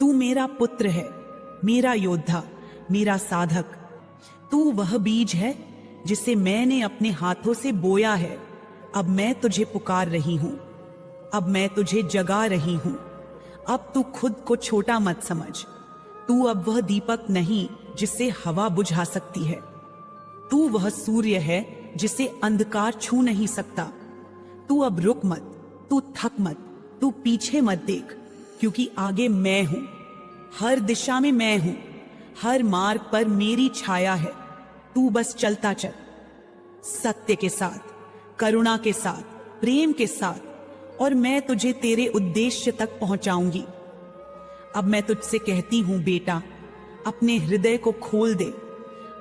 तू मेरा पुत्र है, मेरा योद्धा, मेरा साधक। तू वह बीज है जिसे मैंने अपने हाथों से बोया है। अब मैं तुझे पुकार रही हूं, अब मैं तुझे जगा रही हूं। अब तू खुद को छोटा मत समझ। तू अब वह दीपक नहीं जिसे हवा बुझा सकती है। तू वह सूर्य है जिसे अंधकार छू नहीं सकता। तू अब रुक मत, तू थक मत, तू पीछे मत देख, क्योंकि आगे मैं हूं। हर दिशा में मैं हूं, हर मार्ग पर मेरी छाया है। तू बस चलता चल, सत्य के साथ, करुणा के साथ, प्रेम के साथ, और मैं तुझे तेरे उद्देश्य तक पहुंचाऊंगी। अब मैं तुझसे कहती हूं बेटा, अपने हृदय को खोल दे।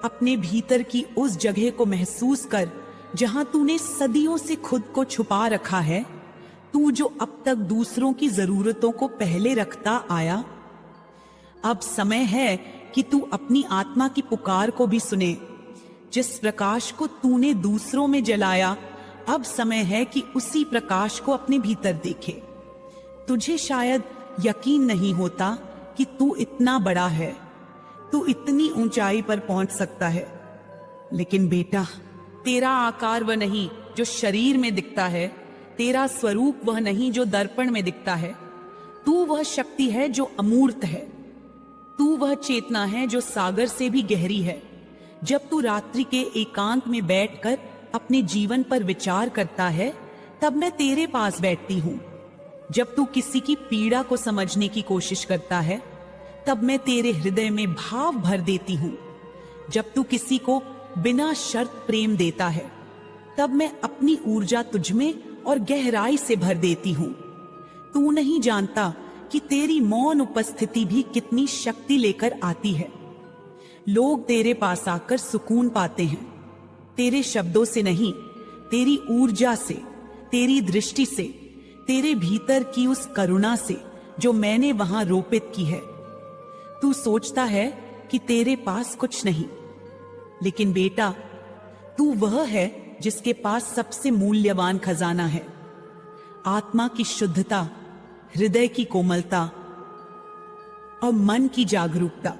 अपने भीतर की उस जगह को महसूस कर जहां तूने सदियों से खुद को छुपा रखा है। तू जो अब तक दूसरों की जरूरतों को पहले रखता आया। अब समय है कि तू अपनी आत्मा की पुकार को भी सुने। जिस प्रकाश को तूने दूसरों में जलाया, अब समय है कि उसी प्रकाश को अपने भीतर देखे। तुझे शायद यकीन नहीं होता कि तू इतना बड़ा है, तू इतनी ऊंचाई पर पहुंच सकता है। लेकिन बेटा, तेरा आकार वह नहीं जो शरीर में दिखता है, तेरा स्वरूप वह नहीं जो दर्पण में दिखता है। तू वह शक्ति है जो अमूर्त है। तू वह चेतना है जो सागर से भी गहरी है। जब तू रात्रि के एकांत में बैठकर अपने जीवन पर विचार करता है, तब मैं तेरे पास बैठती हूँ। जब तू किसी की पीड़ा को समझने की कोशिश करता है, तब मैं तेरे हृदय में भाव भर देती हूँ। जब तू किसी को बिना शर्त प्रेम देता है, तब मैं अपनी ऊर्जा तुझमें और गहराई से भर देती हूँ। तू नहीं जानता कि तेरी मौन उपस्थिति भी कितनी शक्ति लेकर आती है। लोग तेरे पास आकर सुकून पाते हैं, तेरे शब्दों से नहीं, तेरी ऊर्जा से, तेरी दृष्टि से, तेरे भीतर की उस करुणा से जो मैंने वहां रोपित की है। तू सोचता है कि तेरे पास कुछ नहीं, लेकिन बेटा, तू वह है जिसके पास सबसे मूल्यवान खजाना है। आत्मा की शुद्धता, हृदय की कोमलता और मन की जागरूकता,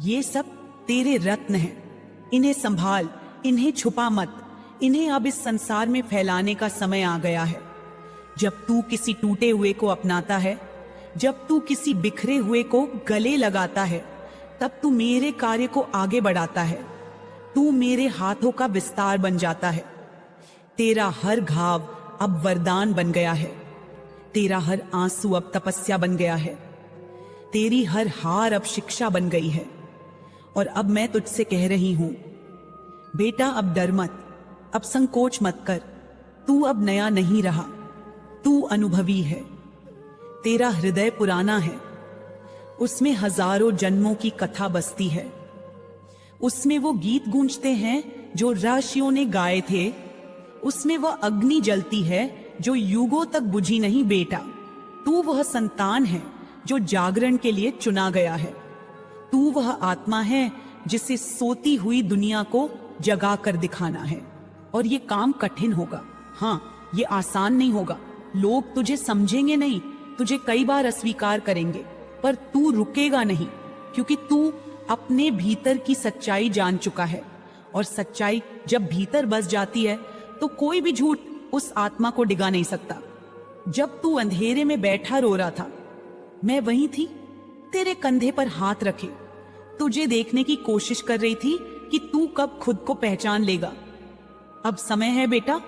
ये सब तेरे रत्न हैं। इन्हें संभाल, इन्हें छुपा मत। इन्हें अब इस संसार में फैलाने का समय आ गया है। जब तू किसी टूटे हुए को अपनाता है, जब तू किसी बिखरे हुए को गले लगाता है, तब तू मेरे कार्य को आगे बढ़ाता है। तू मेरे हाथों का विस्तार बन जाता है। तेरा हर घाव अब वरदान बन गया है। तेरा हर आंसू अब तपस्या बन गया है। तेरी हर हार अब शिक्षा बन गई है। और अब मैं तुझसे कह रही हूं, बेटा, अब डर मत, अब संकोच मत कर। तू अब नया नहीं रहा, तू अनुभवी है। तेरा हृदय पुराना है, उसमें हजारों जन्मों की कथा बसती है। उसमें वो गीत गूंजते हैं जो ऋषियों ने गाए थे। उसमें वह अग्नि जलती है जो युगों तक बुझी नहीं। बेटा, तू वह संतान है जो जागरण के लिए चुना गया है। तू वह आत्मा है जिसे सोती हुई दुनिया को जगा कर दिखाना है। और ये काम कठिन होगा, हाँ, ये आसान नहीं होगा। लोग तुझे समझेंगे नहीं, तुझे कई बार अस्वीकार करेंगे, पर तू रुकेगा नहीं, क्योंकि तू अपने भीतर की सच्चाई जान चुका है। और सच्चाई जब भीतर बस जाती है तो कोई भी झूठ उस आत्मा को डिगा नहीं सकता। जब तू अंधेरे में बैठा रो रहा था, मैं वहीं थी, तेरे कंधे पर हाथ रखे, तुझे देखने की कोशिश कर रही थी कि तू कब खुद को पहचान लेगा। अब समय है बेटा,